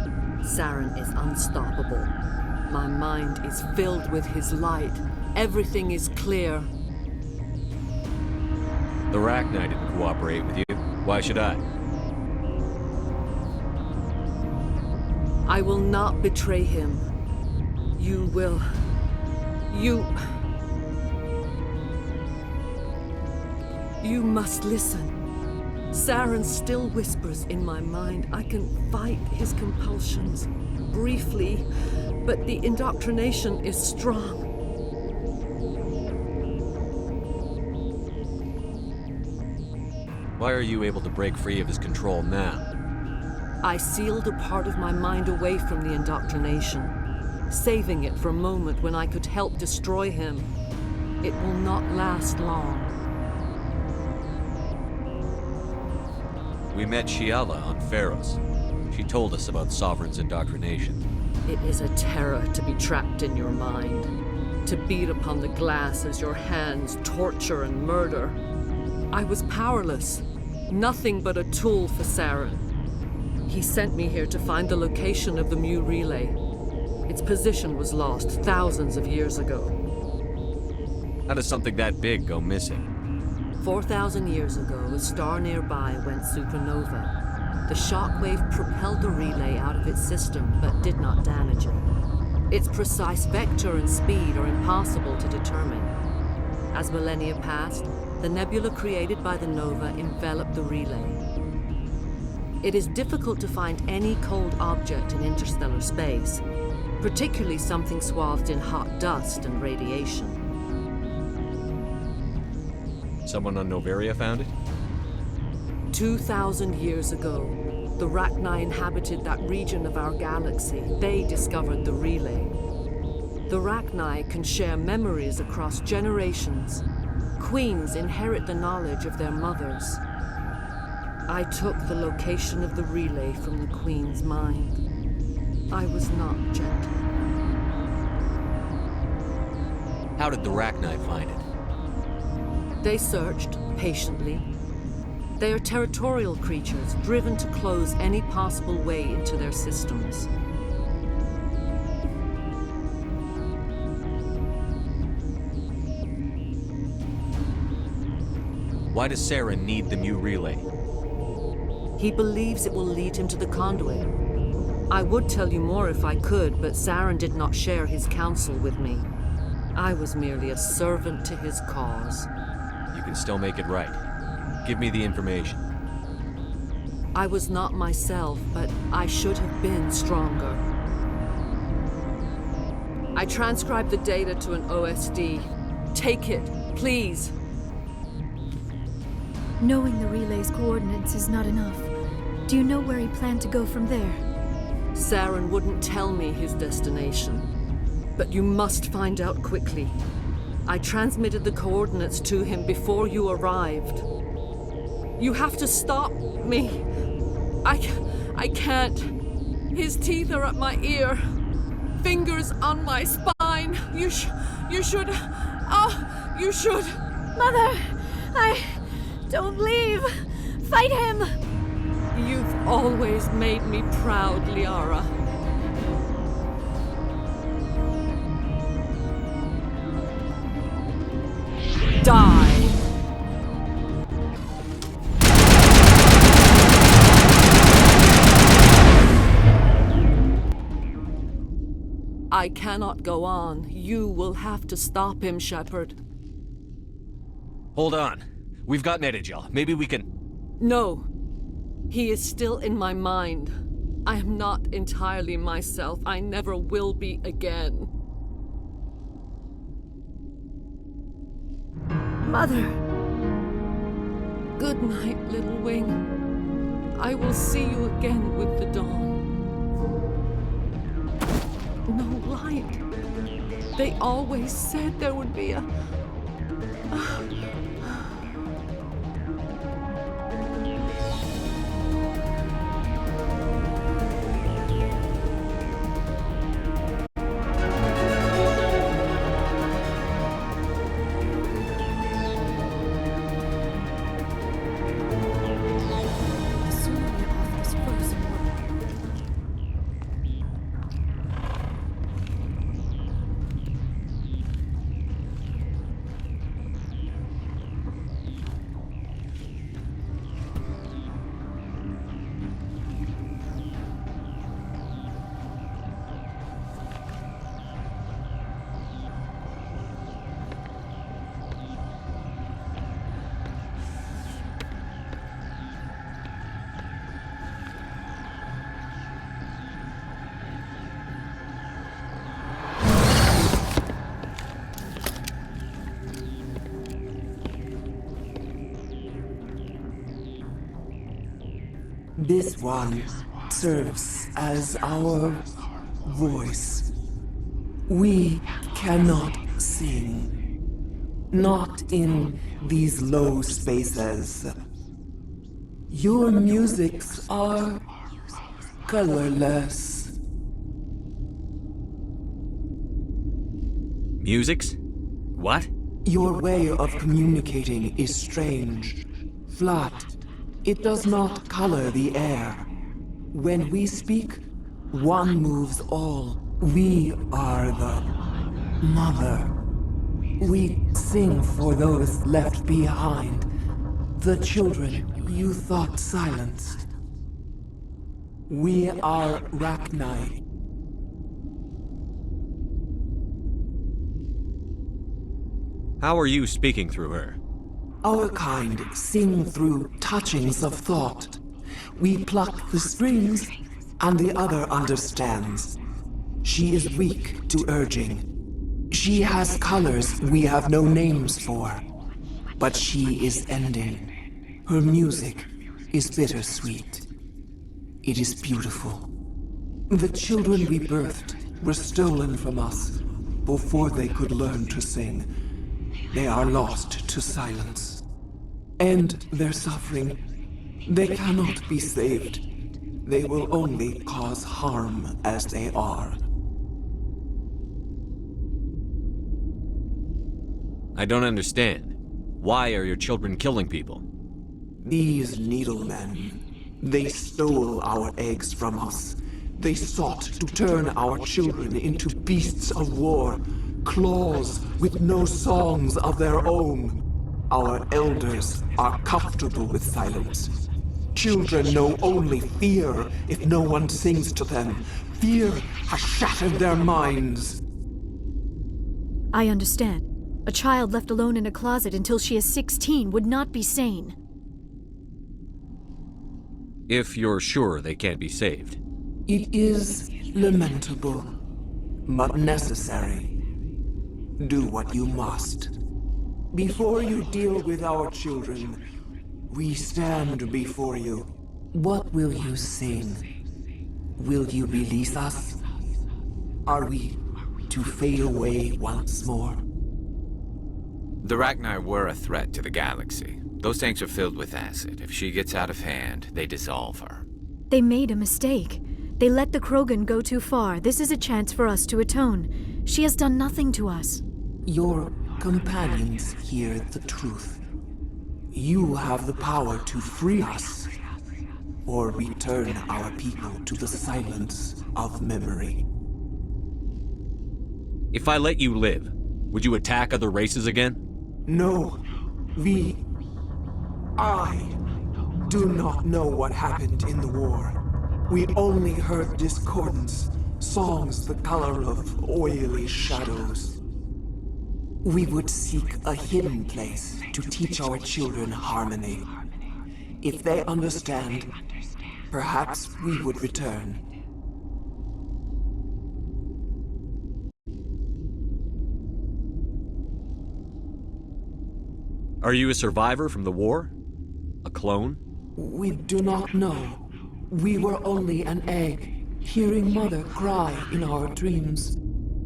Saren is unstoppable. My mind is filled with his light. Everything is clear. The Rachni didn't cooperate with you. Why should I? I will not betray him. You will. You must listen. Saren still whispers in my mind. I can fight his compulsions briefly, but the indoctrination is strong. Why are you able to break free of his control now? I sealed a part of my mind away from the indoctrination, saving it for a moment when I could help destroy him. It will not last long. We met Shiala on Pharos. She told us about Sovereign's indoctrination. It is a terror to be trapped in your mind, to beat upon the glass as your hands torture and murder. I was powerless, nothing but a tool for Saren. He sent me here to find the location of the Mu relay. Its position was lost thousands of years ago. How does something that big go missing? 4,000 years ago, a star nearby went supernova. The shockwave propelled the relay out of its system, but did not damage it. Its precise vector and speed are impossible to determine. As millennia passed, the nebula created by the nova enveloped the relay. It is difficult to find any cold object in interstellar space, particularly something swathed in hot dust and radiation. Someone on Noveria found it? 2,000 years ago, the Rachni inhabited that region of our galaxy. They discovered the relay. The Rachni can share memories across generations. Queens inherit the knowledge of their mothers. I took the location of the relay from the Queen's mind. I was not gentle. How did the Rachni find it? They searched patiently. They are territorial creatures, driven to close any possible way into their systems. Why does Saren need the new relay? He believes it will lead him to the conduit. I would tell you more if I could, but Saren did not share his counsel with me. I was merely a servant to his cause. You can still make it right. Give me the information. I was not myself, but I should have been stronger. I transcribed the data to an OSD. Take it, please. Knowing the relay's coordinates is not enough. Do you know where he planned to go from there? Saren wouldn't tell me his destination. But you must find out quickly. I transmitted the coordinates to him before you arrived. You have to stop me. I can't. His teeth are at my ear. Fingers on my spine. You should. Oh, you should. Mother, don't leave. Fight him. You've always made me proud, Liara. Die! I cannot go on. You will have to stop him, Shepard. Hold on. We've got Metagel. Maybe we can... No. He is still in my mind. I am not entirely myself. I never will be again. Mother! Good night, little wing. I will see you again with the dawn. No light. They always said there would be a... This one serves as our voice. We cannot sing. Not in these low spaces. Your musics are colorless. Musics? What? Your way of communicating is strange. Flat. It does not color the air. When we speak, one moves all. We are the mother. We sing for those left behind. The children you thought silenced. We are Rachni. How are you speaking through her? Our kind sing through touchings of thought. We pluck the strings, and the other understands. She is weak to urging. She has colors we have no names for. But she is ending. Her music is bittersweet. It is beautiful. The children we birthed were stolen from us before they could learn to sing. They are lost to silence. And their suffering, they cannot be saved. They will only cause harm as they are. I don't understand. Why are your children killing people? These needlemen, they stole our eggs from us. They sought to turn our children into beasts of war, claws with no songs of their own. Our elders are comfortable with silence. Children know only fear if no one sings to them. Fear has shattered their minds. I understand. A child left alone in a closet until she is 16 would not be sane. If you're sure they can't be saved. It is lamentable, but necessary. Do what you must. Before you deal with our children, we stand before you. What will you sing? Will you release us? Are we to fade away once more? The Rachni were a threat to the galaxy. Those tanks are filled with acid. If she gets out of hand, they dissolve her. They made a mistake. They let the Krogan go too far. This is a chance for us to atone. She has done nothing to us. Your companions hear the truth. You have the power to free us, or return our people to the silence of memory. If I let you live, would you attack other races again? No, I do not know what happened in the war. We only heard discordance, songs the color of oily shadows. We would seek a hidden place to teach our children harmony. If they understand, perhaps we would return. Are you a survivor from the war? A clone? We do not know. We were only an egg, hearing Mother cry in our dreams.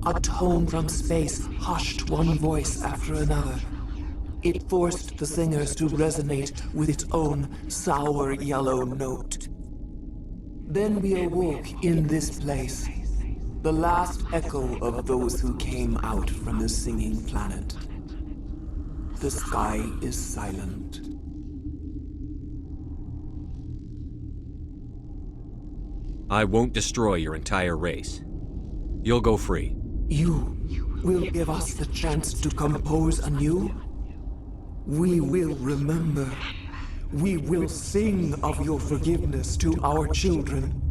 A tone from space hushed one voice after another. It forced the singers to resonate with its own sour yellow note. Then we awoke in this place, the last echo of those who came out from the singing planet. The sky is silent. I won't destroy your entire race. You'll go free. You will give us the chance to compose anew? We will remember. We will sing of your forgiveness to our children.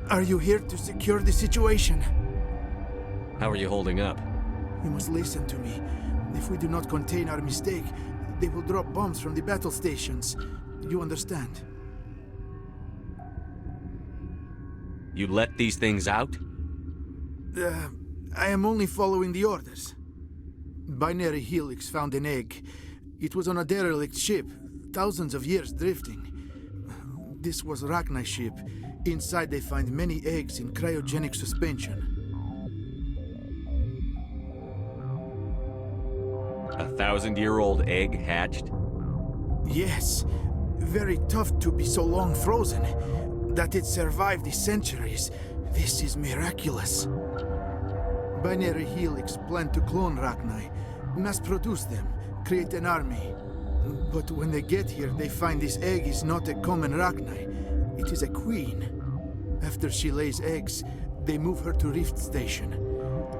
Are you here to secure the situation? How are you holding up? You must listen to me. If we do not contain our mistake, they will drop bombs from the battle stations. You understand? You let these things out? I am only following the orders. Binary Helix found an egg. It was on a derelict ship, thousands of years drifting. This was Rachni's ship. Inside they find many eggs in cryogenic suspension. 1,000-year-old egg hatched? Yes. Very tough to be so long frozen. That it survived the centuries. This is miraculous. Binary Helix planned to clone Rachni, mass produce them, create an army. But when they get here, they find this egg is not a common Rachni. It is a queen. After she lays eggs, they move her to Rift Station.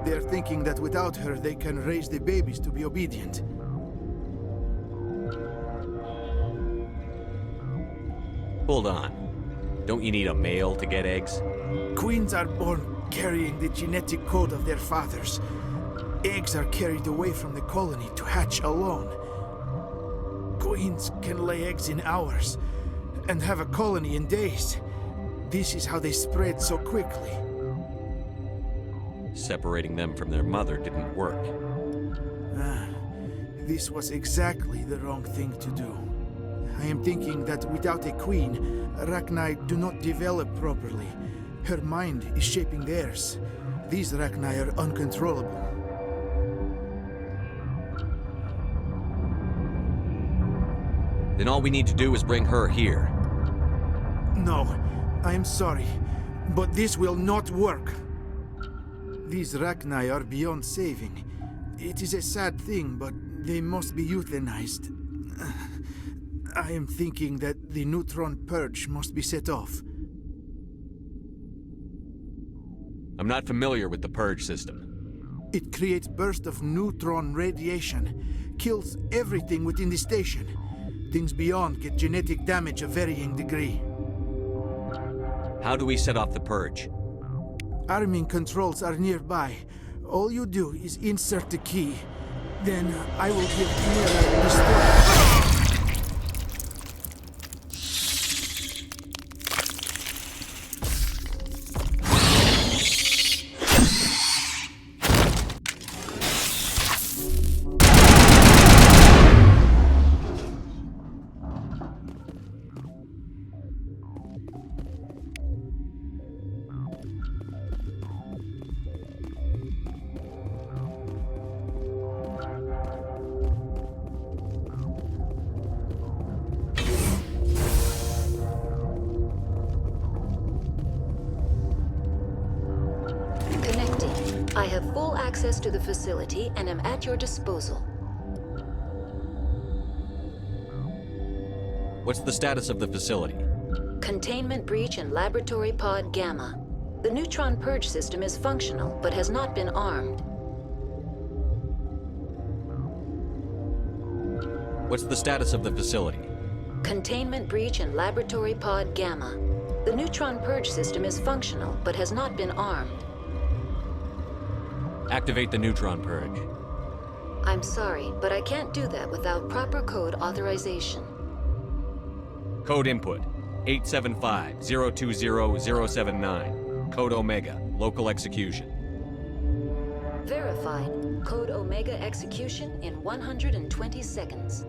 They are thinking that without her, they can raise the babies to be obedient. Hold on. Don't you need a male to get eggs? Queens are born carrying the genetic code of their fathers. Eggs are carried away from the colony to hatch alone. Queens can lay eggs in hours and have a colony in days. This is how they spread so quickly. Separating them from their mother didn't work. This was exactly the wrong thing to do. I am thinking that without a queen, Rachni do not develop properly. Her mind is shaping theirs. These Rachni are uncontrollable. Then all we need to do is bring her here. No, I am sorry, but this will not work. These Rachni are beyond saving. It is a sad thing, but they must be euthanized. I am thinking that the neutron purge must be set off. I'm not familiar with the purge system. It creates bursts of neutron radiation, kills everything within the station. Things beyond get genetic damage of varying degree. How do we set off the purge? Arming controls are nearby. All you do is insert the key. Then I will give Kira the start. I have full access to the facility and am at your disposal. What's the status of the facility? Containment breach in Laboratory Pod Gamma. The neutron purge system is functional, but has not been armed. What's the status of the facility? Containment breach in Laboratory Pod Gamma. The neutron purge system is functional, but has not been armed. Activate the neutron purge. I'm sorry, but I can't do that without proper code authorization. Code input 875-020-079. Code Omega. Local execution. Verified. Code Omega execution in 120 seconds.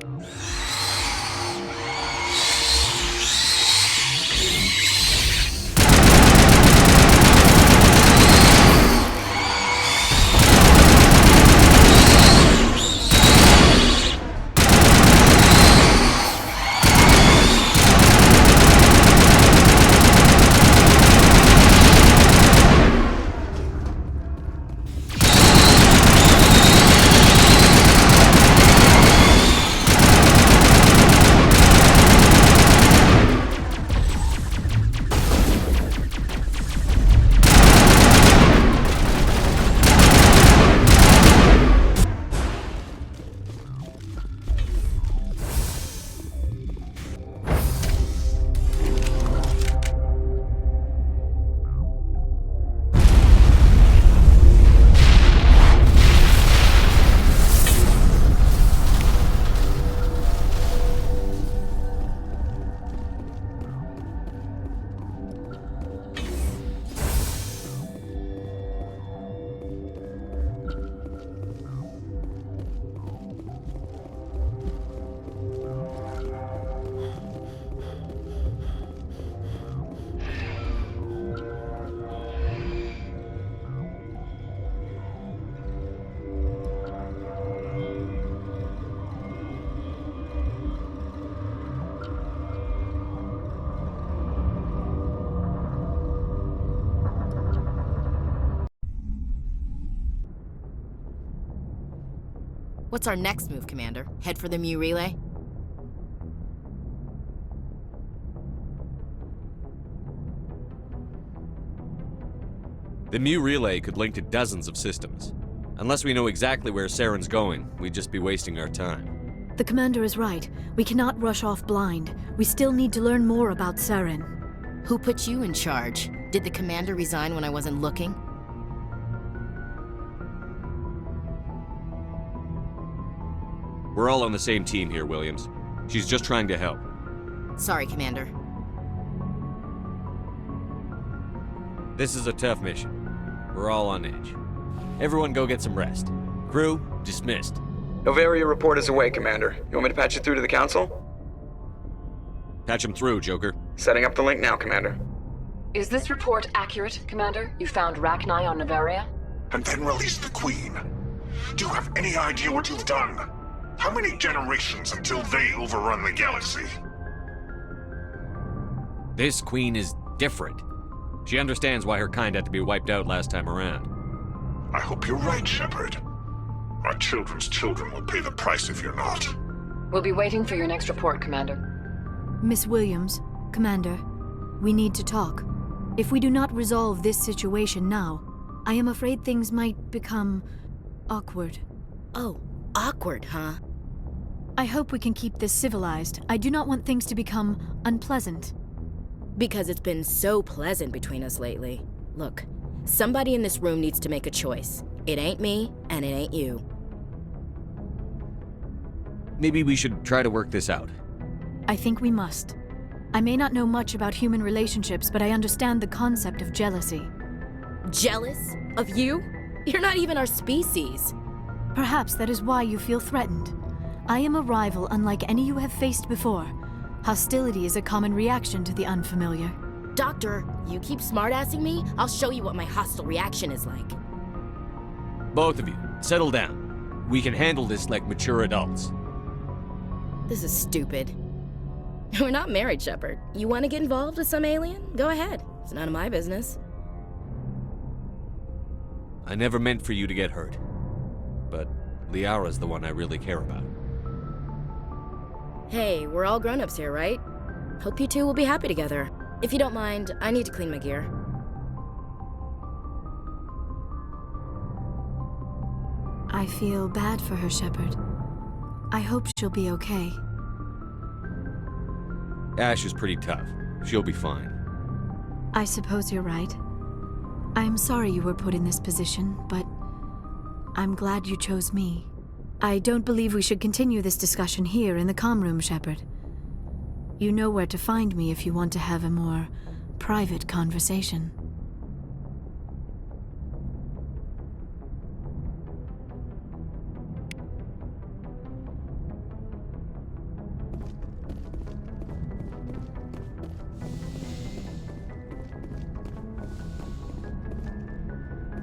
What's our next move, Commander? Head for the Mu relay? The Mu relay could link to dozens of systems. Unless we know exactly where Saren's going, we'd just be wasting our time. The commander is right. We cannot rush off blind. We still need to learn more about Saren. Who put you in charge? Did the commander resign when I wasn't looking? We're all on the same team here, Williams. She's just trying to help. Sorry, Commander. This is a tough mission. We're all on edge. Everyone go get some rest. Crew, dismissed. Novaria report is away, Commander. You want me to patch you through to the Council? Patch him through, Joker. Setting up the link now, Commander. Is this report accurate, Commander? You found Rachni on Novaria? And then released the Queen. Do you have any idea what you've done? How many generations until they overrun the galaxy? This Queen is different. She understands why her kind had to be wiped out last time around. I hope you're right, Shepard. Our children's children will pay the price if you're not. We'll be waiting for your next report, Commander. Miss Williams, Commander, we need to talk. If we do not resolve this situation now, I am afraid things might become awkward. Oh, awkward, huh? I hope we can keep this civilized. I do not want things to become unpleasant. Because it's been so pleasant between us lately. Look, somebody in this room needs to make a choice. It ain't me, and it ain't you. Maybe we should try to work this out. I think we must. I may not know much about human relationships, but I understand the concept of jealousy. Jealous? Of you? You're not even our species. Perhaps that is why you feel threatened. I am a rival unlike any you have faced before. Hostility is a common reaction to the unfamiliar. Doctor, you keep smartassing me, I'll show you what my hostile reaction is like. Both of you, settle down. We can handle this like mature adults. This is stupid. We're not married, Shepard. You want to get involved with some alien? Go ahead. It's none of my business. I never meant for you to get hurt. But Liara's the one I really care about. Hey, we're all grown-ups here, right? Hope you two will be happy together. If you don't mind, I need to clean my gear. I feel bad for her, Shepard. I hope she'll be okay. Ash is pretty tough. She'll be fine. I suppose you're right. I'm sorry you were put in this position, but I'm glad you chose me. I don't believe we should continue this discussion here in the comm room, Shepard. You know where to find me if you want to have a more private conversation.